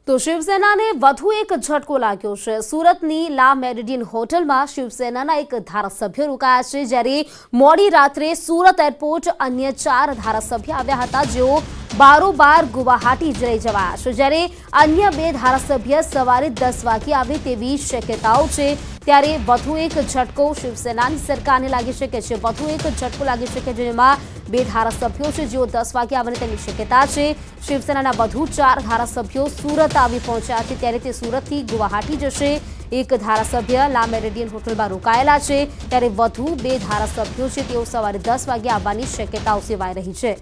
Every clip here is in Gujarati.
તો શિવસેનાને વધુ એક ઝટકો લાગ્યો છે। સુરતની લા મેરિડિયન હોટલમાં શિવસેનાના એક ધારાસભ્ય રોકાયા છે, જ્યારે મોડી રાત્રે સુરત એરપોર્ટ અન્ય 4 ધારાસભ્ય આવ્યા હતા, જેઓ બારોબાર ગુવાહાટી જઈ જવાયા છે, જ્યારે અન્ય 2 ધારાસભ્ય સવારે 10 વાગે આવે તેવી શક્યતાઓ છે। ત્યારે વધુ એક ઝટકો શિવસેનાની સરકારને લાગી શકે છે। વધુ એક ઝટકો લાગી શકે છે, જેમાં 2 ધારાસભ્યો છે જેઓ 10 વાગે આવવાની તેની શક્યતા છે। શિવસેનાના વધુ 4 ધારાસભ્યો સુરત આવી પહોંચ્યા છે, ત્યારે તે સુરતથી ગુવાહાટી જશે। એક ધારાસભ્ય લા મેરિડિયન હોટલમાં રોકાયેલા છે, ત્યારે વધુ 2 ધારાસભ્યો છે તેઓ સવારે 10 વાગે આવવાની શક્યતાઓ સેવાઈ રહી છે।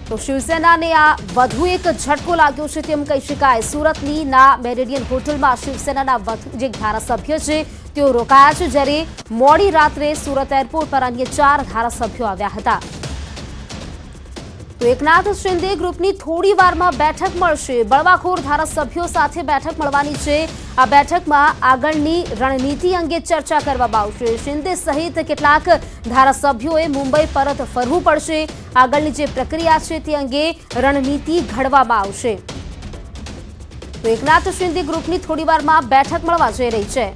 તો શિવસેનાને આ વધુ એક ઝટકો લાગ્યો છે તેમ કહી શકાય। સુરતની લા મેરિડિયન હોટલમાં શિવસેનાના વધુ જે ધારાસભ્ય છે તેઓ રોકાયા છે, જ્યારે મોડી રાત્રે સુરત એરપોર્ટ પર અન્ય 4 ધારાસભ્યો આવ્યા હતા। તો એકનાથ શિંદે ગ્રુપની થોડી વારમાં બેઠક મળશે। બળવાખોર ધારાસભ્યો સાથે બેઠક મળવાની છે। આ બેઠકમાં આગળની રણનીતિ અંગે ચર્ચા કરવામાં આવશે। શિંદે સહિત કેટલાક ધારાસભ્યોએ મુંબઈ પરત ફરવું પડશે। આગળની જે પ્રક્રિયા છે તે અંગે રણનીતિ ઘડવામાં આવશે। તો એકનાથ શિંદે ગ્રુપની થોડી વારમાં બેઠક મળવા જઈ રહી છે।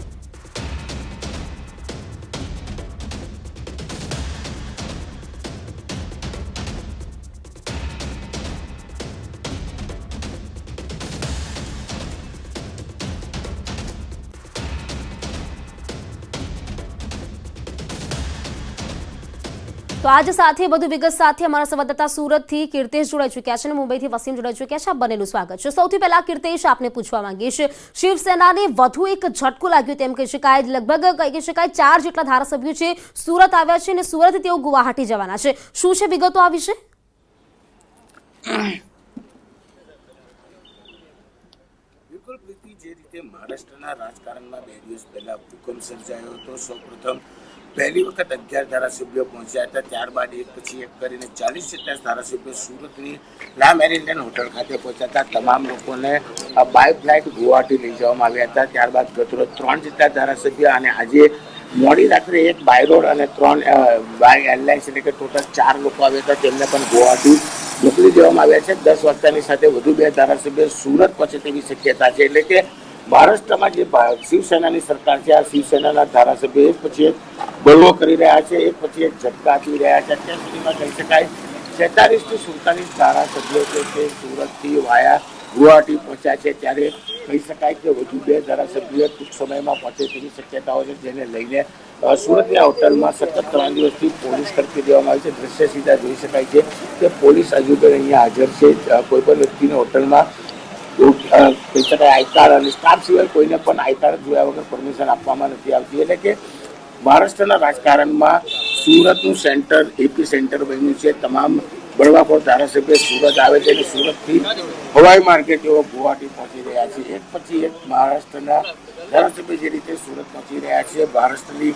તો આજ સાથે વધુ વિગત સાથે અમારા સંવાદદાતા સુરતથી કીર્તેશ જોડાઈ ચૂક્યા છે અને મુંબઈથી વસીમ જોડાઈ ચૂક્યા છે। આપ બંનેનું સ્વાગત છે। સૌથી પહેલા કીર્તેશ, આપને પૂછવા માંગીશ, શિવસેનાને વધુ એક ઝટકો લાગ્યો તેમ કહી શકાય। લગભગ કહી શકાય 4 જેટલા ધારાસભ્યો છે સુરત આવ્યા છે અને સુરતથી તેઓ ગુવાહાટી જવાના છે। શું છે વિગતો આ વિશે? બિલકુલ પ્રીતિ, જે રીતે મહારાષ્ટ્રના રાજકારણમાં 2 દિવસ પહેલા ભૂકંપ સર્જાયો હતો, સૌપ્રથમ પહેલી વખત 11 ધારાસભ્યો પહોંચ્યા હતા, ત્યારબાદ એક પછી એક કરીને 40 જેટલા ધારાસભ્યો સુરતની લા મેરિડિયન હોટલ ખાતે પહોંચ્યા હતા। તમામ લોકોને બાય ફ્લાઇટ ગુવાહાટી લઈ જવામાં આવ્યા હતા। ત્યારબાદ ગતરોજ 3 જેટલા ધારાસભ્ય અને આજે મોડી રાત્રે 1 બાય રોડ અને 3 બાય એરલાઇન્સ એટલે કે ટોટલ 4 લોકો આવ્યા હતા, તેમને પણ ગુવાહાટી મોકલી દેવામાં આવ્યા છે। 10 વાગ્યાની સાથે વધુ 2 ધારાસભ્ય સુરત પહોંચે તેવી શક્યતા છે। એટલે કે મહારાષ્ટ્રમાં જે શિવસેનાની સરકાર છે, આ શિવસેનાના ધારાસભ્યો એક પછી એક બળવો કરી રહ્યા છે, એક પછી એક ઝટકા આપી રહ્યા છે। અત્યાર સુધીમાં કહી શકાય 46 થી 47 ધારાસભ્યો છે તે સુરતથી વાયા ગુવાહાટી પહોંચ્યા છે। ત્યારે કહી શકાય કે વધુ 2 ધારાસભ્યો ટૂંક સમયમાં પહોંચે તેવી શક્યતાઓ છે, જેને લઈને સુરતની હોટલમાં સતત 3 દિવસથી પોલીસ તરફી દેવામાં આવી છે। દ્રશ્ય સીધા જોઈ શકાય છે કે પોલીસ હજુ પણ અહીંયા હાજર છે। કોઈ પણ વ્યક્તિને હોટલમાં કહી શકાય આઈ કાર્ડ અને સ્ટાફ સિવાય કોઈને પણ આઈ કાર્ડ જોયા વગર પરમિશન આપવામાં નથી આવતી। એટલે કે મહારાષ્ટ્રના રાજકારણમાં સુરતનું સેન્ટર એપી સેન્ટર બન્યું છે। તમામ બળવાખોર ધારાસભ્ય સુરત આવે છે અને સુરતથી હવાઈ માર્ગે તેઓ ગુવાહાટી પહોંચી રહ્યા છે। એક પછી એક મહારાષ્ટ્રના ધારાસભ્ય જે રીતે સુરત પહોંચી રહ્યા છે, મહારાષ્ટ્રની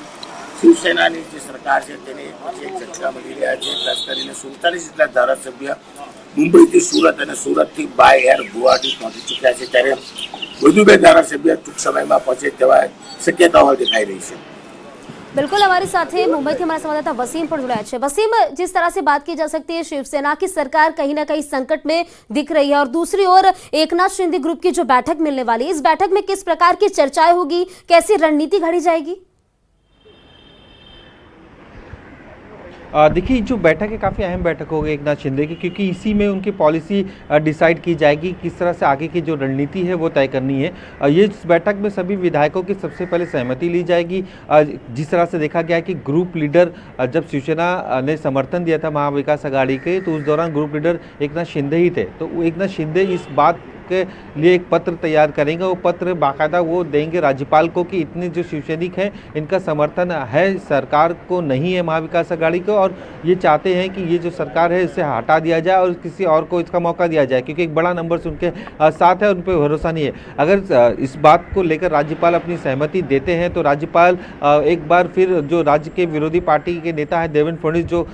શિવસેનાની જે સરકાર છે તેને એક પછી એક ઝટકા મળી રહ્યા છે। ખાસ કરીને 47 જેટલા ધારાસભ્ય મુંબઈથી સુરત અને સુરતથી બાય એર ગુવાહાટી પહોંચી ચૂક્યા છે। ત્યારે વધુ 2 ધારાસભ્ય ટૂંક સમયમાં પહોંચે તેવા શક્યતાઓ દેખાઈ રહી છે। बिल्कुल, हमारे साथ मुंबई के हमारे संवाददाता वसीम पर जुड़ा है। वसीम, जिस तरह से बात की जा सकती है, शिवसेना की सरकार कहीं ना कहीं संकट में दिख रही है और दूसरी ओर एकनाथ शिंदे ग्रुप की जो बैठक मिलने वाली है, इस बैठक में किस प्रकार की चर्चाएं होगी, कैसी रणनीति घड़ी जाएगी? देखिए, जो बैठक है काफ़ी अहम बैठक होगी एकनाथ शिंदे की, क्योंकि इसी में उनकी पॉलिसी डिसाइड की जाएगी, किस तरह से आगे की जो रणनीति है वो तय करनी है। ये इस बैठक में सभी विधायकों की सबसे पहले सहमति ली जाएगी। जिस तरह से देखा गया है कि ग्रुप लीडर जब शिवसेना ने समर्थन दिया था महाविकास आघाड़ी के, तो उस दौरान ग्रुप लीडर एकनाथ शिंदे ही थे। तो एकनाथ शिंदे इस बात के लिए एक पत्र तैयार करेंगे। वो पत्र बाकायदा वो देंगे राज्यपाल को कि इतने जो शिवसैनिक हैं इनका समर्थन है सरकार को नहीं है महाविकास आघाड़ी को, और ये चाहते हैं कि ये जो सरकार है इसे हटा दिया जाए और किसी और को इसका मौका दिया जाए, क्योंकि एक बड़ा नंबर से उनके साथ है, उन पर भरोसा नहीं है। अगर इस बात को लेकर राज्यपाल अपनी सहमति देते हैं तो राज्यपाल एक बार फिर जो राज्य के विरोधी पार्टी के नेता है देवेंद्र फडणवीस, जो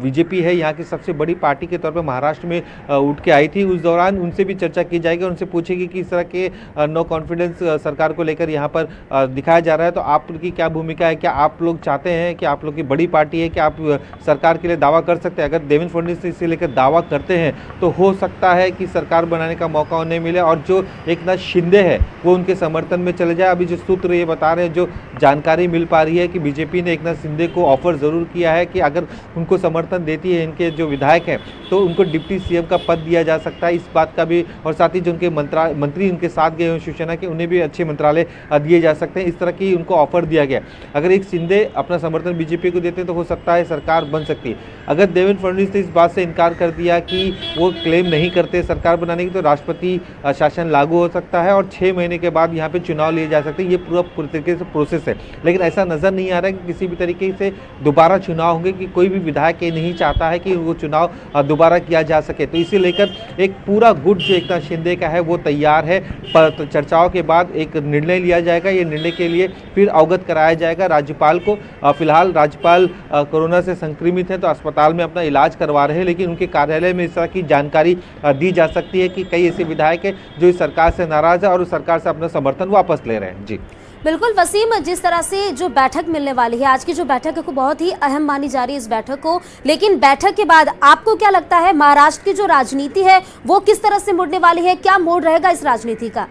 बीजेपी है यहाँ की सबसे बड़ी पार्टी के तौर पर महाराष्ट्र में उठ के आई थी, उस दौरान उनसे भी चर्चा की जाएगी अगर उनसे पूछेगी कि इस तरह के नो कॉन्फिडेंस सरकार को लेकर यहाँ पर दिखाया जा रहा है, तो आपकी क्या भूमिका है? क्या आप लोग चाहते हैं कि आप लोग की बड़ी पार्टी है कि आप सरकार के लिए दावा कर सकते हैं? अगर देवेंद्र फडणवीस इसे लेकर दावा करते हैं तो हो सकता है कि सरकार बनाने का मौका उन्हें मिले और जो एकनाथ शिंदे है वो उनके समर्थन में चले जाए। अभी जो सूत्र ये बता रहे हैं, जो जानकारी मिल पा रही है कि बीजेपी ने एकनाथ शिंदे को ऑफर ज़रूर किया है कि अगर उनको समर्थन देती है इनके जो विधायक हैं तो उनको डिप्टी सीएम का पद दिया जा सकता है। इस बात का भी, और साथ ही जो उनके मंत्री उनके साथ गए हैं शिवसेना के, उन्हें भी अच्छे मंत्रालय दिए जा सकते हैं। इस तरह की उनको ऑफर दिया गया। अगर एक शिंदे अपना समर्थन बीजेपी को देते हैं तो हो सकता है सरकार बन सकती है। अगर देवेंद्र फडणवीस ने इस बात से इनकार कर दिया कि वो क्लेम नहीं करते सरकार बनाने की, तो राष्ट्रपति शासन लागू हो सकता है और 6 महीने के बाद यहाँ पे चुनाव लिए जा सकते हैं। ये पूरी तरीके से प्रोसेस है, लेकिन ऐसा नज़र नहीं आ रहा है कि किसी भी तरीके से दोबारा चुनाव होंगे, कि कोई भी विधायक ये नहीं चाहता है कि वो चुनाव दोबारा किया जा सके। तो इसे लेकर एक पूरा गुट जो एकनाथ शिंदे का है वो तैयार है। पर चर्चाओं के बाद एक निर्णय लिया जाएगा। ये निर्णय के लिए फिर अवगत कराया जाएगा राज्यपाल को। फिलहाल राज्यपाल कोरोना से संक्रमित हैं तो अस्पताल में अपना इलाज करवा रहे हैं, लेकिन उनके कार्यालय में इस तरह की जानकारी दी जा सकती है कि कई ऐसे विधायक हैं जो इस सरकार से नाराज है और उस सरकार से अपना समर्थन वापस ले रहे हैं। जी बिल्कुल वसीम, जिस तरह से जो बैठक मिलने वाली है, आज की जो बैठक है को बहुत ही अहम मानी जा रही है इस बैठक को, लेकिन बैठक के बाद आपको क्या लगता है महाराष्ट्र की जो राजनीति है वो किस तरह से मुड़ने वाली है? क्या मोड़ रहेगा इस राजनीति का?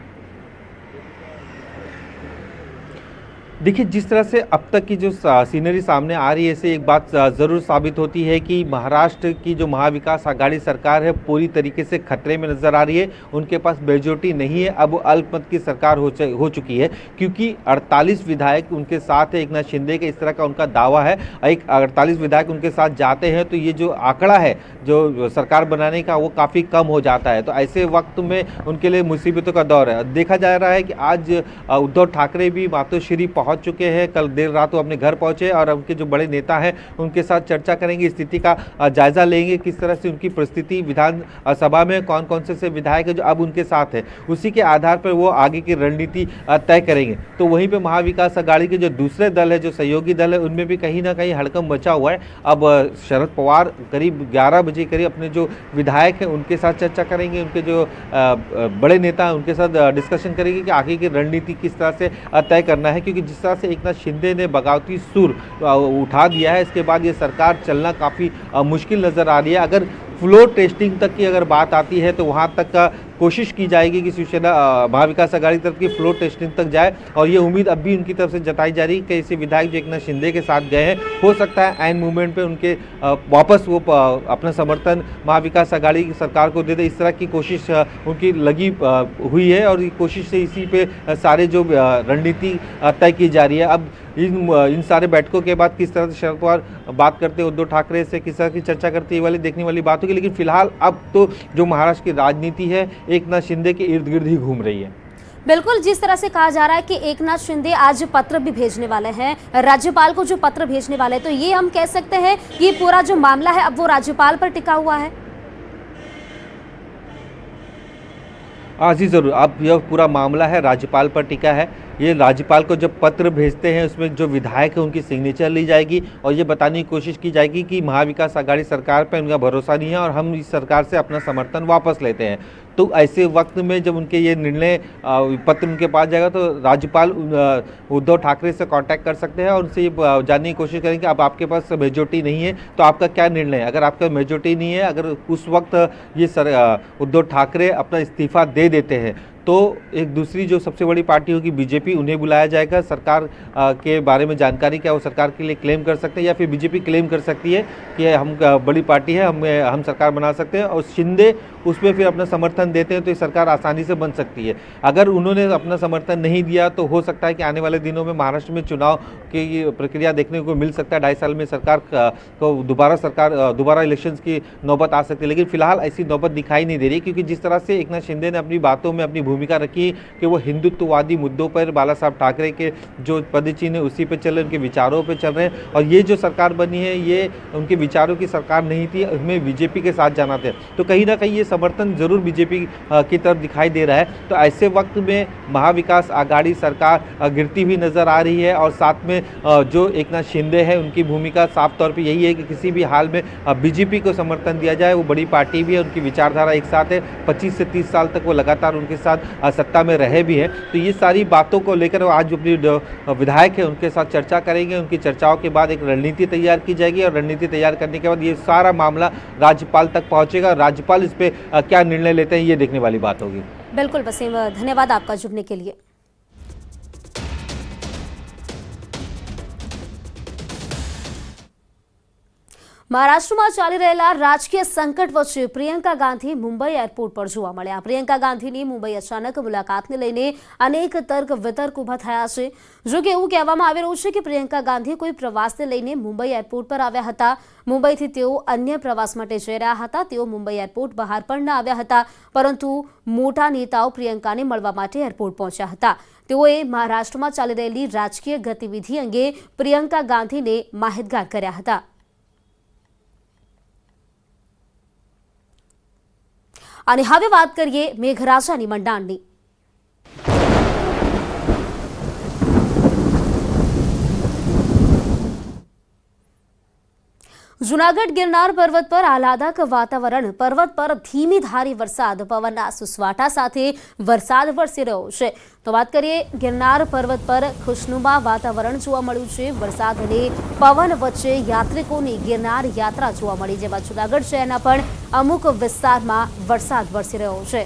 देखिए, जिस तरह से अब तक की जो सीनरी सामने आ रही है, इससे एक बात ज़रूर साबित होती है कि महाराष्ट्र की जो महाविकास आघाड़ी सरकार है पूरी तरीके से खतरे में नज़र आ रही है। उनके पास मेजॉरिटी नहीं है, अब अल्पमत की सरकार हो चुकी है, क्योंकि 48 विधायक उनके साथ है एकनाथ शिंदे के, इस तरह का उनका दावा है। 48 विधायक उनके साथ जाते हैं तो ये जो आंकड़ा है जो सरकार बनाने का वो काफ़ी कम हो जाता है। तो ऐसे वक्त में उनके लिए मुसीबतों का दौर है। देखा जा रहा है कि आज उद्धव ठाकरे भी मातोश्री पहुँच चुके हैं। कल देर रात वो अपने घर पहुंचे और उनके जो बड़े नेता हैं उनके साथ चर्चा करेंगे, स्थिति का जायजा लेंगे, किस तरह से उनकी परिस्थिति विधान सभा में कौन कौन से विधायक है जो अब उनके साथ है, उसी के आधार पर वो आगे की रणनीति तय करेंगे। तो वहीं पे महाविकास आघाड़ी के जो दूसरे दल है, जो सहयोगी दल है, उनमें भी कहीं ना कहीं हड़कंप मचा हुआ है। अब शरद पवार करीब 11 बजे करीब अपने जो विधायक हैं उनके साथ चर्चा करेंगे, उनके जो बड़े नेता हैं उनके साथ डिस्कशन करेंगे कि आगे की रणनीति किस तरह से तय करना है, क्योंकि जिस तरह से एकनाथ शिंदे ने बगावती सुर उठा दिया है, इसके बाद ये सरकार चलना काफ़ी मुश्किल नज़र आ रही है। अगर फ्लोर टेस्टिंग तक की अगर बात आती है तो वहाँ तक का कोशिश की जाएगी कि शिवसेना महाविकास आघाड़ी तरफ की फ्लोर टेस्टिंग तक जाए, और ये उम्मीद अब भी उनकी तरफ से जताई जा रही है कि ऐसे विधायक जो एकनाथ शिंदे के साथ गए हैं, हो सकता है एंड मूवमेंट पे उनके वापस वो अपना समर्थन महाविकास आघाड़ी की सरकार को दे दे। इस तरह की कोशिश उनकी लगी हुई है और कोशिश से इसी पे सारे जो रणनीति तय की जा रही है। अब इन सारे बैठकों के बाद किस तरह से शरद पवार बात करते हैं उद्धव ठाकरे से, किस तरह की चर्चा करते हैं, ये वाली देखने वाली बात होगी। लेकिन फिलहाल अब तो जो महाराष्ट्र की राजनीति है एकनाथ शिंदे के इर्द गिर्द ही घूम रही है। बिल्कुल, जिस तरह से कहा जा रहा है कि एकनाथ शिंदे आज पत्र भी भेजने वाले हैं, राज्यपाल को जो पत्र भेजने वाले हैं, तो ये हम कह सकते हैं कि पूरा जो मामला है अब वो राज्यपाल पर टिका हुआ है। हाँ जी ज़रूर, अब यह पूरा मामला है राज्यपाल पर टिका है। ये राज्यपाल को जब पत्र भेजते हैं उसमें जो विधायक है उनकी सिग्नेचर ली जाएगी और ये बताने की कोशिश की जाएगी कि महाविकास आघाड़ी सरकार पर उनका भरोसा नहीं है और हम इस सरकार से अपना समर्थन वापस लेते हैं। तो ऐसे वक्त में जब उनके ये निर्णय पत्र उनके पास जाएगा तो राज्यपाल उद्धव ठाकरे से कांटेक्ट कर सकते हैं और उनसे ये जानने की कोशिश करेंगे अब आपके पास मेजॉरिटी नहीं है तो आपका क्या निर्णय है। अगर आपका मेजॉरिटी नहीं है, अगर उस वक्त ये उद्धव ठाकरे अपना इस्तीफा दे देते हैं तो एक दूसरी जो सबसे बड़ी पार्टी होगी बीजेपी, उन्हें बुलाया जाएगा। सरकार के बारे में जानकारी क्या वो सरकार के लिए क्लेम कर सकते हैं या फिर बीजेपी क्लेम कर सकती है कि हम बड़ी पार्टी है, हम सरकार बना सकते हैं और शिंदे उसमें फिर अपना समर्थन देते हैं तो ये सरकार आसानी से बन सकती है। अगर उन्होंने अपना समर्थन नहीं दिया तो हो सकता है कि आने वाले दिनों में महाराष्ट्र में चुनाव की प्रक्रिया देखने को मिल सकता है। 2.5 साल में सरकार को दोबारा इलेक्शंस की नौबत आ सकती है, लेकिन फिलहाल ऐसी नौबत दिखाई नहीं दे रही क्योंकि जिस तरह से एकनाथ शिंदे ने अपनी बातों में अपनी भूमिका रखी कि वो हिंदुत्ववादी मुद्दों पर बाला साहब ठाकरे के जो पदचिन्ह है उसी पे चल रहे, उनके विचारों पे चल रहे हैं। और ये जो सरकार बनी है ये उनके विचारों की सरकार नहीं थी, हमें बीजेपी के साथ जाना था। तो कहीं ना कहीं ये समर्थन जरूर बीजेपी की तरफ दिखाई दे रहा है। तो ऐसे वक्त में महाविकास आघाड़ी सरकार गिरती हुई नजर आ रही है और साथ में जो एकनाथ शिंदे है उनकी भूमिका साफ तौर पे यही है कि किसी भी हाल में बीजेपी को समर्थन दिया जाए। वो बड़ी पार्टी भी है, उनकी विचारधारा एक साथ है, 25 से 30 साल तक वो लगातार उनके साथ सत्ता में रहे भी हैं। तो ये सारी बातों को लेकर आज अपनी विधायक है उनके साथ चर्चा करेंगे। उनकी चर्चाओं के बाद एक रणनीति तैयार की जाएगी और रणनीति तैयार करने के बाद ये सारा मामला राज्यपाल तक पहुंचेगा। राज्यपाल इस पे क्या निर्णय लेते हैं ये देखने वाली बात होगी। बिल्कुल वसीम, धन्यवाद आपका जुड़ने के लिए। મહારાષ્ટ્રમાં ચાલી રહેલા રાજકીય સંકટ વચ્ચે પ્રિયંકા ગાંધી મુંબઈ એરપોર્ટ પર જોવા મળ્યા। પ્રિયંકા ગાંધીની મુંબઈ અચાનક મુલાકાતને લઈને અનેક તર્ક વિતર્ક ઊભા થયા છે। જો કે એવું કહેવામાં આવી રહ્યું છે કે પ્રિયંકા ગાંધી કોઈ પ્રવાસને લઈને મુંબઈ એરપોર્ટ પર આવ્યા હતા। મુંબઈથી તેઓ અન્ય પ્રવાસ માટે જઈ રહ્યા હતા। તેઓ મુંબઈ એરપોર્ટ બહાર પણ ન આવ્યા હતા, પરંતુ મોટા નેતાઓ પ્રિયંકાને મળવા માટે એરપોર્ટ પહોંચ્યા હતા। તેઓએ મહારાષ્ટ્રમાં ચાલી રહેલી રાજકીય ગતિવિધિ અંગે પ્રિયંકા ગાંધીને માહિતગાર કર્યા હતા। અને હવે વાત કરીએ મેઘરાજાની મંડાણની। જૂનાગઢ ગિરનાર પર્વત પર આહલાદક વાતાવરણ, પર્વત પર ધીમી ધારી વરસાદ, પવનના સુસવાટા સાથે વરસાદ વરસી રહ્યો છે। તો વાત કરીએ ગિરનાર પર્વત પર ખુશનુમા વાતાવરણ જોવા મળ્યું છે। વરસાદ અને પવન વચ્ચે યાત્રિકોની ગિરનાર યાત્રા જોવા મળી, જેમાં જૂનાગઢ શહેરના પણ અમુક વિસ્તારમાં વરસાદ વરસી રહ્યો છે।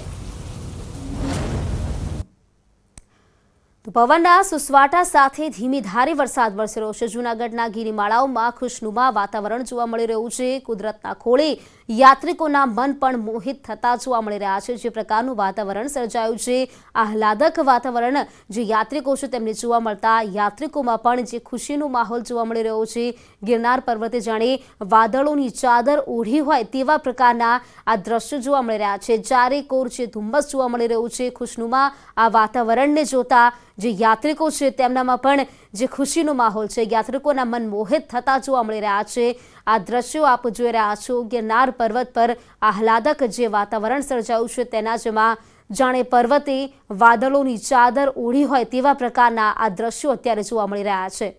તો પવનના સુસવાટા સાથે ધીમી ધારે વરસાદ વરસી રહ્યો છે। જૂનાગઢના ગિરિમાળાઓમાં ખુશનુમા વાતાવરણ જોવા મળી રહ્યું છે। કુદરતના ખોળે યાત્રિકોના મન પણ મોહિત થતા જોવા મળી રહ્યા છે। જે પ્રકારનું વાતાવરણ સર્જાયું છે, આહલાદક વાતાવરણ જે યાત્રિકો છે તેમને જોવા મળતા યાત્રિકોમાં પણ જે ખુશીનો માહોલ જોવા મળી રહ્યો છે। ગિરનાર પર્વતે જાણે વાદળોની ચાદર ઓઢી હોય તેવા પ્રકારના આ દ્રશ્યો જોવા મળી રહ્યા છે। ચારે કોર જે ધુમ્મસ જોવા મળી રહ્યું છે, ખુશનુમા આ વાતાવરણને જોતા જે યાત્રિકો છે તેમનામાં પણ જે ખુશીનો માહોલ છે, યાત્રિકોના મન મોહિત થતા જોવા મળી રહ્યા છે। આ દ્રશ્યો આપ જોઈ રહ્યા છો। ગિરનાર પર્વત પર આહલાદક જે વાતાવરણ સર્જાયું છે તેના જેમાં જાણે પર્વતે વાદળોની ચાદર ઓઢી હોય તેવા પ્રકારના આ દ્રશ્યો અત્યારે જોવા મળી રહ્યા છે।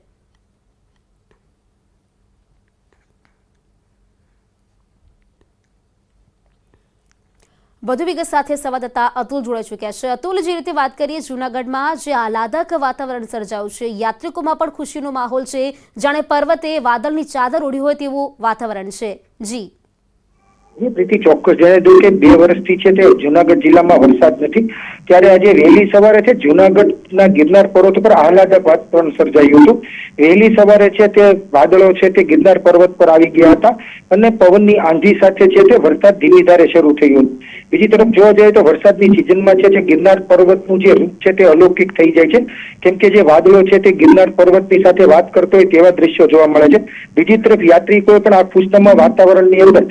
વધુ વિગત સાથે સંવાદદાતા અતુલ જોડાઈ ચૂક્યા છે। અતુલ, જે રીતે વાત કરીએ જૂનાગઢમાં જે આહલાદક વાતાવરણ સર્જાયું છે, યાત્રિકોમાં પણ ખુશીનો માહોલ છે, જાણે પર્વતે વાદળની ચાદર ઓઢી હોય તેવું વાતાવરણ છે। જી પ્રીતિ, ચોક્કસ જણાવી દઉં કે 2 વર્ષથી છે તે જૂનાગઢ જિલ્લામાં વરસાદ નથી, ત્યારે આજે વહેલી સવારે છે જૂનાગઢના ગિરનાર પર્વત પર આહલાદક વાતાવરણ સર્જાયું હતું। વહેલી સવારે છે તે વાદળો છે તે ગિરનાર પર્વત પર આવી ગયા હતા અને પવનની આંધી સાથે છે તે વરસાદ ધીમી ધારે શરૂ થયો। બીજી તરફ જોવા જઈએ તો વરસાદની સિઝનમાં છે ગિરનાર પર્વતનું જે રૂપ છે તે અલૌકિક થઈ જાય છે, કેમ કે જે વાદળો છે તે ગિરનાર પર્વતની સાથે વાત કરતો હોય તેવા દ્રશ્યો જોવા મળે છે। બીજી તરફ યાત્રિકોએ પણ આ ખુશનુમા વાતાવરણની અંદર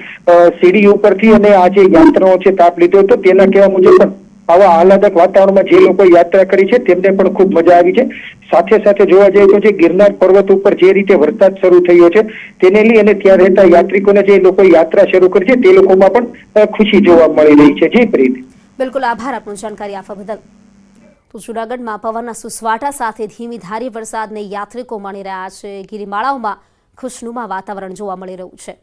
સીડી ઉપરથી અને આ જે યાત્રાઓ છે તાપ લીધો હતો। તેના કહેવા મુજબ પણ આવા આહલાદક વાતાવરણમાં જે લોકો યાત્રા કરી છે તેમને પણ ખૂબ મજા આવી છે। સાથે સાથે જોવા જઈએ તો જે ગિરનાર પર્વત ઉપર જે રીતે વરસાદ શરૂ થયો છે તેને લઈ અને ત્યાં રહેતા યાત્રિકોને જે લોકો યાત્રા શરૂ કરી છે તે લોકોમાં પણ ખુશી જોવા મળી રહી છે। જી પ્રીત, બિલકુલ આભાર આપનો જાણકારી આપવા બદલ। તો જૂનાગઢમાં પવનના સુસવાટા સાથે ધીમી ધારી વરસાદને યાત્રિકો માણી રહ્યા છે। ગિરિમાળાઓમાં ખુશનુમા વાતાવરણ જોવા મળી રહ્યું છે।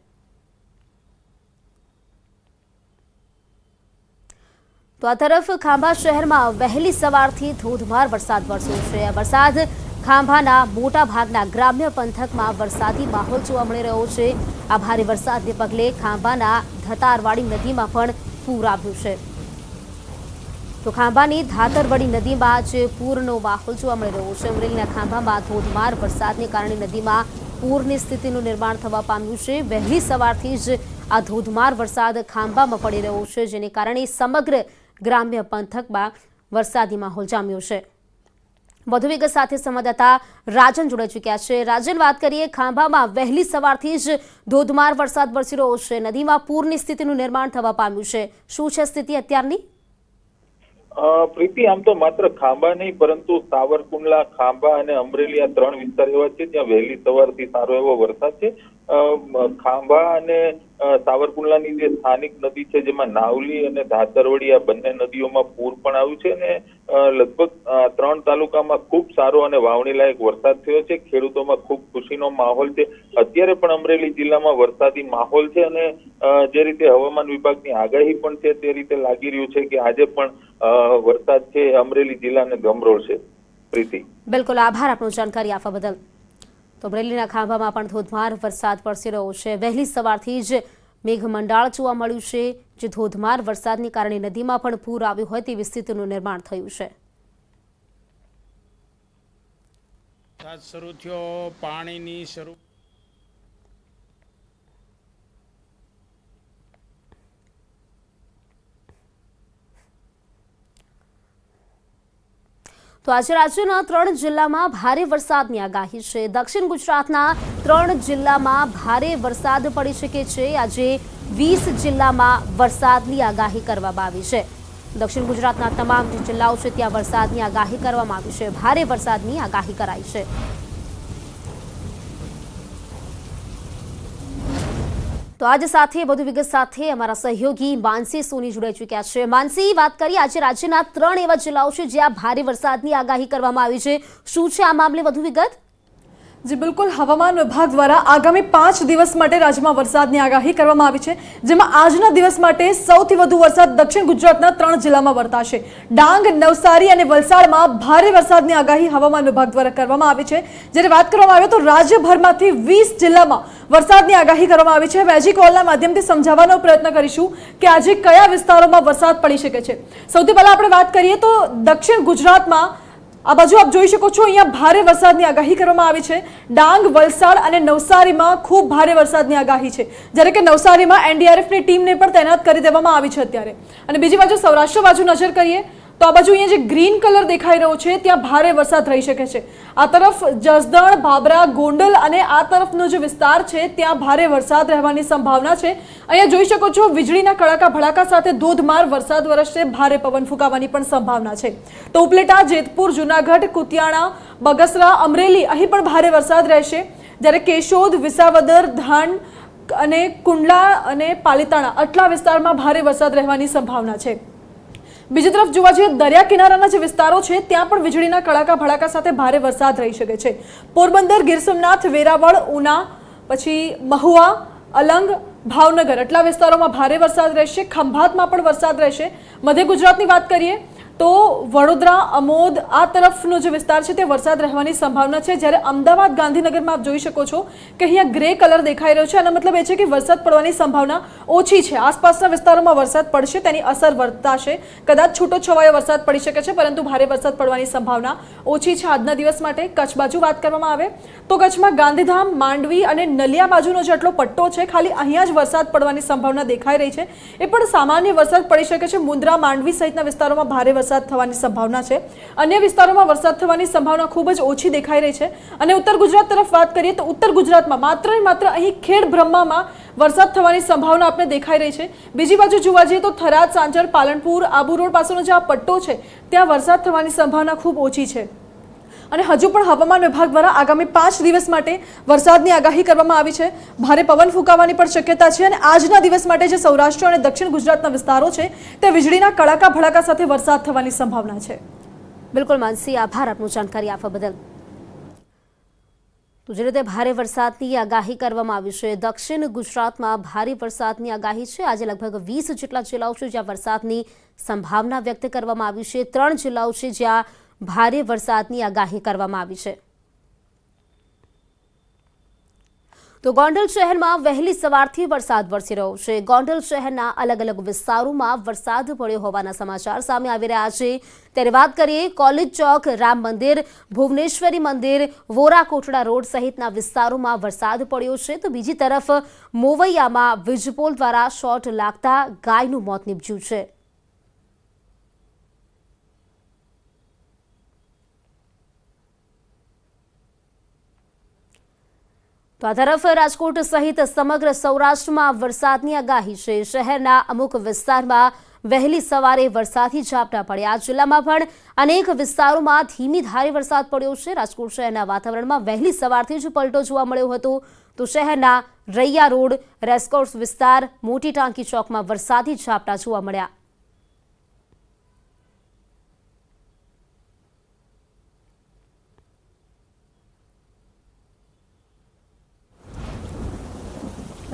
તો આ તરફ ખાંભા શહેરમાં વહેલી સવારથી ધોધમાર વરસાદ વરસ્યો છે। આ વરસાદ ખાંભાના મોટા ભાગના ગ્રામ્ય પંથકમાં વરસાદી માહોલ જોવા મળી રહ્યો છે। આ ભારે વરસાદને પગલે ખાંભાના ધતારવાડી નદીમાં પણ પૂર આવ્યું છે। તો ખાંભાની ધાતરવડી નદીમાં જે પૂરનો માહોલ જોવા મળી રહ્યો છે। અમરેલીના ખાંભામાં ધોધમાર વરસાદને કારણે નદીમાં પૂરની સ્થિતિનું નિર્માણ થવા પામ્યું છે। વહેલી સવારથી જ આ ધોધમાર વરસાદ ખાંભામાં પડી રહ્યો છે, જેને કારણે સમગ્ર ગ્રામ્ય પંથકમાં વરસાદી માહોલ જામ્યો છે। વધુ વિગત સાથે સંવાદદાતા રાજન જોડાઈ ચૂક્યા છે। રાજન, વાત કરીએ ખાંભામાં વહેલી સવારથી જ ધોધમાર વરસાદ વરસી રહ્યો છે, નદીમાં પૂરની સ્થિતિનું નિર્માણ થવા પામ્યું છે, શું છે સ્થિતિ અત્યારની? પ્રીતિ, આમ તો માત્ર ખાંભા નહીં પરંતુ સાવરકુંડલા, ખાંભા અને અમરેલી આ 3 વિસ્તાર એવા છે જ્યાં વહેલી સવારથી સારો એવો વરસાદ છે. ખાંભા અને સાવરકુંડલાની જે સ્થાનિક નદી છે જેમાં નાવલી અને ધાતરવડી આ બંને નદીઓમાં પૂર પણ આવ્યું છે અને લગભગ 3 તાલુકામાં ખૂબ સારો અને વાવણી લાયક વરસાદ થયો છે. ખેડૂતોમાં ખૂબ ખુશીનો માહોલ છે. અત્યારે પણ અમરેલી જિલ્લામાં વરસાદી માહોલ છે અને જે રીતે હવામાન વિભાગની આગાહી પણ છે તે રીતે લાગી રહ્યું છે કે આજે પણ વરસાદ છે અમરેલી જિલ્લાને ગમરોળશે. પ્રીતિ, બિલકુલ આભાર આપનો જાણકારી આપવા બદલ. તો અમરેલીના ખાંભામાં પણ ધોધમાર વરસાદ વરસી રહ્યો છે. વહેલી સવારથી જ મેઘમંડાળ જોવા મળ્યું છે, જે ધોધમાર વરસાદને કારણે નદીમાં પણ પૂર આવ્યું હોય તેવી સ્થિતિનું નિર્માણ થયું છે. શરૂ થયો પાણીની શરૂ તો આજે રાજ્યના 3 જિલ્લામાં ભારે વરસાદની આગાહી છે. દક્ષિણ ગુજરાતના 3 જિલ્લામાં ભારે વરસાદ પડી શકે છે. આજે 20 જિલ્લામાં વરસાદની આગાહી કરવામાં આવી છે. દક્ષિણ ગુજરાતના તમામ જે જિલ્લાઓ છે ત્યાં વરસાદની આગાહી કરવામાં આવી છે. ભારે વરસાદની આગાહી કરાઈ છે. તો આજ સાથે વધુ વિગત સાથે અમારા સહયોગી માનસી સોની જોડાઈ ચૂક્યા છે. માનસી, વાત કરીએ આજે રાજ્યના 3 એવા જિલ્લાઓ છે જ્યાં ભારે વરસાદની આગાહી કરવામાં આવી છે. શું છે આ મામલે વધુ વિગત? જી બિલકુલ, હવામાન વિભાગ દ્વારા આગામી 5 દિવસ માટે રાજ્યમાં વરસાદની આગાહી કરવામાં આવી છે, જેમાં આજના દિવસ માટે સૌથી વધુ વરસાદ દક્ષિણ ગુજરાતના 3 જિલ્લામાં વરસાશે. ડાંગ, નવસારી અને વલસાડમાં ભારે વરસાદની આગાહી હવામાન વિભાગ દ્વારા કરવામાં આવી છે. જ્યારે વાત કરવામાં આવે તો રાજ્યભરમાંથી 20 જિલ્લામાં વરસાદની આગાહી કરવામાં આવી છે. હવે એજી કોલના માધ્યમથી સમજાવવાનો પ્રયત્ન કરીશું કે આજે કયા વિસ્તારોમાં વરસાદ પડી શકે છે. સૌથી પહેલા આપણે વાત કરીએ તો દક્ષિણ ગુજરાતમાં આ બાજુ આપ જોઈ શકો છો, અહીંયા ભારે વરસાદની આગાહી કરવામાં આવી છે. ડાંગ, વલસાડ અને નવસારીમાં ખૂબ ભારે વરસાદની આગાહી છે, જ્યારે કે નવસારીમાં એનડીઆરએફની ટીમને પણ તૈનાત કરી દેવામાં આવી છે અત્યારે. અને બીજી બાજુ સૌરાષ્ટ્ર બાજુ નજર કરીએ તો આ બાજુ અહીંયા જે ગ્રીન કલર દેખાઈ રહ્યો છે ત્યાં ભારે વરસાદ રહી શકે છે. આ તરફ જસદણ, બાબરા, ગોંડલ અને આ તરફનો જે વિસ્તાર છે ત્યાં ભારે વરસાદ રહેવાની સંભાવના છે. અહીંયા જોઈ શકો છો વીજળીના કડાકા ભડાકા સાથે ધોધમાર વરસાદ વરસશે. ભારે પવન ફૂંકાવાની પણ સંભાવના છે. તો ઉપલેટા, જેતપુર, જુનાગઢ, કુતિયાણા, બગસરા, અમરેલી અહીં પણ ભારે વરસાદ રહેશે. જ્યારે કેશોદ, વિસાવદર, ધાન અને કુંડલા અને પાલીતાણા આટલા વિસ્તારમાં ભારે વરસાદ રહેવાની સંભાવના છે. બીજી તરફ જોવા જઈએ દરિયા કિનારાના જે વિસ્તારો છે ત્યાં પણ વીજળીના કડાકા ભડાકા સાથે ભારે વરસાદ રહી શકે છે. પોરબંદર, ગીર સોમનાથ, વેરાવળ, ઉના, પછી મહુવા, અલંગ, ભાવનગર આટલા વિસ્તારોમાં ભારે વરસાદ રહેશે. ખંભાતમાં પણ વરસાદ રહેશે. મધ્ય ગુજરાતની વાત કરીએ તો વડોદરા, અમોદ આ તરફનો જે વિસ્તાર છે તે વરસાદ રહેવાની સંભાવના છે. જ્યારે અમદાવાદ, ગાંધીનગરમાં આપ જોઈ શકો છો કે અહીંયા ગ્રે કલર દેખાઈ રહ્યો છે. આનો મતલબ એ છે કે વરસાદ પડવાની સંભાવના ઓછી છે. આસપાસના વિસ્તારોમાં વરસાદ પડશે, તેની અસર વર્તાશે. કદાચ છૂટો છવાયો વરસાદ પડી શકે છે, પરંતુ ભારે વરસાદ પડવાની સંભાવના ઓછી છે આજના દિવસ માટે. કચ્છ બાજુ વાત કરવામાં આવે તો કચ્છમાં ગાંધીધામ, માંડવી અને નલિયા બાજુનો જેટલો પટ્ટો છે ખાલી અહીંયા જ વરસાદ પડવાની સંભાવના દેખાઈ રહી છે. એ પણ સામાન્ય વરસાદ પડી શકે છે. મુન્દ્રા, માંડવી સહિતના વિસ્તારોમાં ભારે વરસાદ થવાની સંભાવના છે. અન્ય વિસ્તારોમાં વરસાદ થવાની સંભાવના ખૂબ જ ઓછી દેખાઈ રહી છે. અને ઉત્તર ગુજરાત તરફ વાત કરીએ તો ઉત્તર ગુજરાતમાં માત્ર અહીં ખેડ બ્રહ્મામાં વરસાદ થવાની સંભાવના આપણે દેખાઈ રહી છે. બીજી બાજુ જોવા જઈએ તો થરાદ, સાંચર, પાલનપુર, આબુ રોડ પાસેનો જે આ પટ્ટો છે ત્યાં વરસાદ થવાની સંભાવના ખૂબ ઓછી છે. અને હજુ પણ હવામાન વિભાગ દ્વારા આગામી 5 દિવસ માટે વરસાદની આગાહી કરવામાં આવી છે. ભારે પવન ફૂંકાવાની પણ શક્યતા છે. અને આજના દિવસ માટે જે સૌરાષ્ટ્ર અને દક્ષિણ ગુજરાતના વિસ્તારો છે તે વીજળીના કડાકા ભડાકા સાથે વરસાદ થવાની સંભાવના છે. બિલકુલ માનસી, આભાર આપનું જાણકારી આપવા બદલ. તો જે રીતે ભારે વરસાદની આગાહી કરવામાં આવી છે, દક્ષિણ ગુજરાતમાં ભારે વરસાદની આગાહી છે. આજે લગભગ 20 જેટલા જિલ્લાઓ છે જ્યાં વરસાદની સંભાવના વ્યક્ત કરવામાં આવી છે. 3 જિલ્લાઓ છે જ્યાં ભારે વરસાદની આગાહી કરવામાં આવી છે. તો ગોંડલ શહેરમાં વહેલી સવારથી વરસાદ વરસી રહ્યો છે. ગોંડલ શહેરના અલગ અલગ વિસ્તારોમાં વરસાદ પડ્યો હોવાના સમાચાર સામે આવી રહ્યા છે. ત્યારે વાત કરીએ કોલેજ ચોક, રામ મંદિર, ભુવનેશ્વરી મંદિર, વોરા કોટડા રોડ સહિતના વિસ્તારોમાં વરસાદ પડ્યો છે. તો બીજી તરફ મોવૈયામાં વીજપોલ દ્વારા શોર્ટ લાગતા ગાયનું મોત નીપજ્યું છે. તો આ તરફ રાજકોટ સહિત સમગ્ર સૌરાષ્ટ્રમાં વરસાદની આગાહી છે. શહેરના અમુક વિસ્તારમાં વહેલી સવારે વરસાદી ઝાપટા પડ્યા। જિલ્લામાં પણ અનેક વિસ્તારોમાં ધીમી ધારે વરસાદ પડ્યો છે। રાજકોટ શહેરના વાતાવરણમાં વહેલી સવારથી જ પલટો જોવા મળ્યો હતો તો શહેરના રૈયા રોડ, રેસકોર્સ વિસ્તાર, મોટી ટાંકી ચોકમાં વરસાદી ઝાપટા જોવા મળ્યા।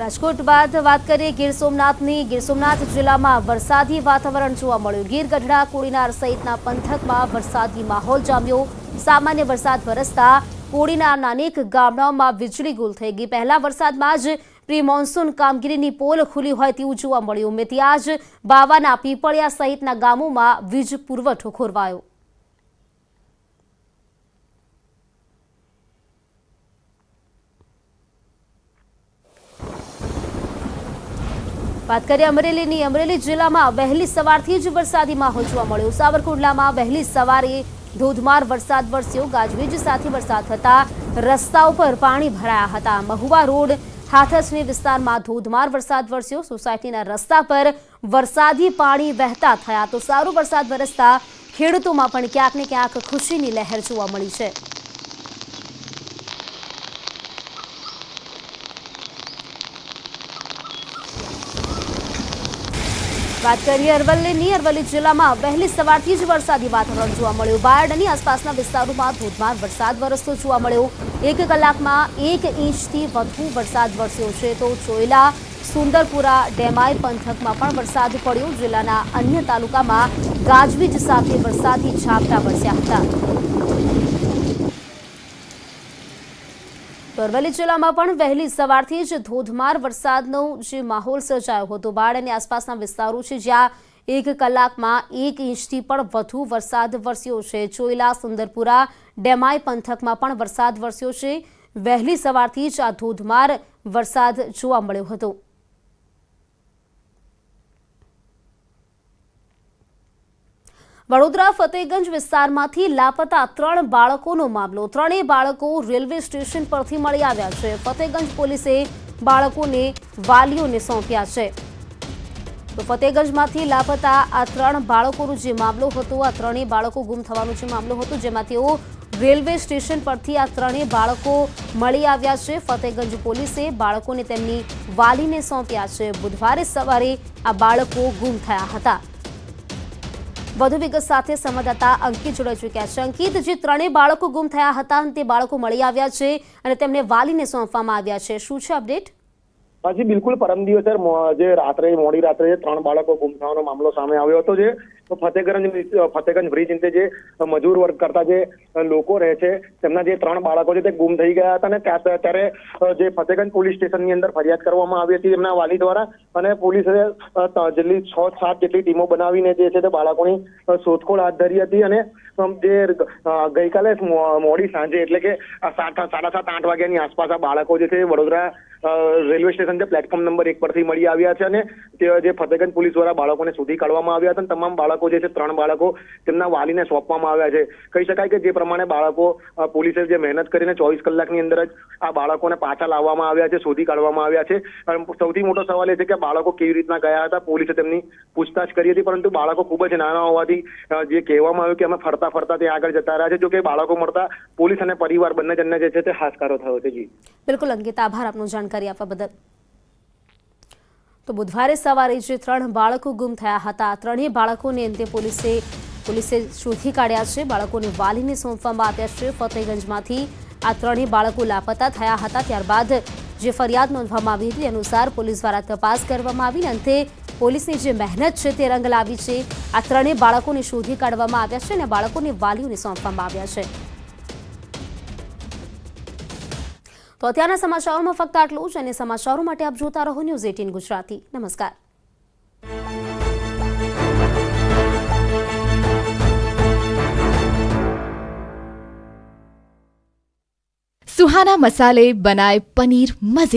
રાજકોટ બાદ વાત કરીએ ગીર સોમનાથની। ગીર સોમનાથ જિલ્લામાં વરસાદી વાતાવરણ જોવા મળ્યું। ગીર ગઢડા, કોડીનાર સહિતના પંથકમાં વરસાદી માહોલ જામ્યો। સામાન્ય વરસાદ વરસતા કોડીનારના અનેક ગામડાઓમાં વીજળી ગુલ થઈ ગઈ। પહેલા વરસાદમાં જ પ્રી મોન્સૂન કામગીરીની પોલ ખુલી હોય તેવું જોવા મળ્યું। મેતિયાજ, બાવાના, પીપળિયા સહિતના ગામોમાં વીજ પુરવઠો ખોરવાયો। વાત કરીએ અમરેલીની। અમરેલી જિલ્લામાં વહેલી સવારથી જ વરસાદી માહોલ જોવા મળ્યો। સાવરકુંડલામાં વહેલી સવારે ધોધમાર વરસાદ વરસ્યો। ગાજવીજ સાથે વરસાદ થતા રસ્તાઓ પર પાણી ભરાયા હતા। મહુવા રોડ, હાથસની વિસ્તારમાં ધોધમાર વરસાદ વરસ્યો। સોસાયટીના રસ્તા પર વરસાદી પાણી વહેતા થયા તો સારો વરસાદ વરસતા ખેડૂતોમાં પણ ક્યાંક ને ક્યાંક ખુશીની લહેર જોવા મળી છે। વાત કરીએ અરવલ્લીની। અરવલ્લી જિલ્લામાં વહેલી સવારથી જ વરસાદી વાતાવરણ જોવા મળ્યું। બાયડ અને આસપાસના વિસ્તારોમાં ધોધમાર વરસાદ વરસતો જોવા મળ્યો। 1 કલાકમાં 1 ઇંચથી વધુ વરસાદ વરસ્યો છે તો ચોયલા, સુંદરપુરા, ડેમાઈ પંથકમાં પણ વરસાદ પડ્યો। જિલ્લાના અન્ય તાલુકામાં ગાજવીજ સાથે વરસાદી ઝાપટા વરસ્યા હતા। અરવલ્લી જિલ્લામાં પણ વહેલી સવારથી જ ધોધમાર વરસાદનો જે માહોલ સર્જાયો હતો। બાળ અને આસપાસના વિસ્તારો છે જ્યાં 1 કલાકમાં 1 ઇંચથી પણ વધુ વરસાદ વરસ્યો છે। ચોયલા, સુંદરપુરા, ડેમાઈ પંથકમાં પણ વરસાદ વરસ્યો છે। વહેલી સવારથી જ આ ધોધમાર વરસાદ જોવા મળ્યો હતો। વડોદરા ફતેગંજ વિસ્તારમાંથી લાપતા 3 બાળકોનો મામલો। 3 બાળકો રેલવે સ્ટેશન પરથી મળી આવ્યા છે। ફતેગંજ પોલીસે બાળકોને વાલીઓને સોંપ્યા છે। તો ફતેગંજમાંથી લાપતા આ 3 બાળકોનો જે મામલો હતો, આ 3 બાળકો ગુમ થવાનો જે મામલો હતો, જેમાં તેઓ રેલવે સ્ટેશન પરથી આ 3 બાળકો મળી આવ્યા છે। ફતેગંજ પોલીસે બાળકોને તેમની વાલીને સોંપ્યા છે। બુધવારે સવારે આ બાળકો ગુમ થયા હતા। વધુ વિગત સાથે સંવાદદાતા અંકિત જોડાઈ ચૂક્યા છે। અંકિત, જે 3 બાળકો ગુમ થયા હતા તે બાળકો મળી આવ્યા છે અને તેમને વાલીને સોંપવામાં આવ્યા છે, શું છે અપડેટ? જી બિલકુલ, પરમ દિવસે જે રાત્રે મોડી રાત્રે 3 બાળકો ગુમ થવાનો મામલો સામે આવ્યો હતો। જે ફતેગંજ બ્રિજ નીચે જે મજૂર વર્ગ કરતા જે લોકો રહે છે તેમના જે 3 બાળકો છે તે ગુમ થઈ ગયા હતા અને ત્યારે જે ફતેગંજ પોલીસ સ્ટેશનની અંદર ફરિયાદ કરવામાં આવી હતી એમના વાલી દ્વારા અને પોલીસે જેટલી 6-7 જેટલી ટીમો બનાવીને જે છે તે બાળકોની શોધખોળ હાથ ધરી હતી અને જે ગઈકાલે મોડી સાંજે એટલે કે 7:30-8 વાગ્યાની આસપાસ આ બાળકો જે છે વડોદરા રેલવે સ્ટેશન જે પ્લેટફોર્મ નંબર 1 પરથી મળી આવ્યા છે અને તે જે ફતેગંજ પોલીસ દ્વારા બાળકોને શોધી કાઢવામાં આવ્યા હતા અને તમામ બાળકો જે છે 3 બાળકો તેમના વાલીને સોંપવામાં આવ્યા છે। કહી શકાય કે જે પ્રમાણે બાળકો પોલીસે જે મહેનત કરીને 24 કલાકની અંદર જ આ બાળકોને પાછા લાવવામાં આવ્યા છે, શોધી કાઢવામાં આવ્યા છે। સૌથી મોટો સવાલ એ છે કે બાળકો કેવી રીતના ગયા હતા। પોલીસે તેમની પૂછતાછ કરી હતી પરંતુ બાળકો ખૂબ જ નાના હોવાથી જે કહેવામાં આવ્યું કે અમે ફરતા ત્યાં આગળ જતા રહ્યા છે। જો કે બાળકો મળતા પોલીસ અને પરિવાર બંને જણને જે છે તે હાશકારો થયો છે। જી બિલકુલ અંકિત, આભાર આપનો જાણકારી આપવા બદલ। તો બુધવારે સવારે જે 3 બાળકો ગુમ થયા હતા, 3 બાળકોને અંતે પોલીસે શોધી કાઢ્યા છે। બાળકોને વાલીને સોંપવામાં આવ્યા છે। ફતેગંજમાંથી આ 3 બાળકો લાપતા થયા હતા, ત્યારબાદ જે ફરિયાદ નોંધવામાં આવી હતી અનુસાર પોલીસ દ્વારા તપાસ કરવામાં આવી અને અંતે પોલીસની જે મહેનત છે તે રંગ લાવી છે। આ 3 બાળકોને શોધી કાઢવામાં આવ્યા છે અને બાળકોને વાલીઓને સોંપવામાં આવ્યા છે। તો અત્યારના સમાચારોમાં ફક્ત આટલું જ અને સમાચારો માટે આપ જોતા રહો ન્યૂઝ 18 ગુજરાતી। નમસ્કાર। सुहाना मसाले बनाए पनीर मजे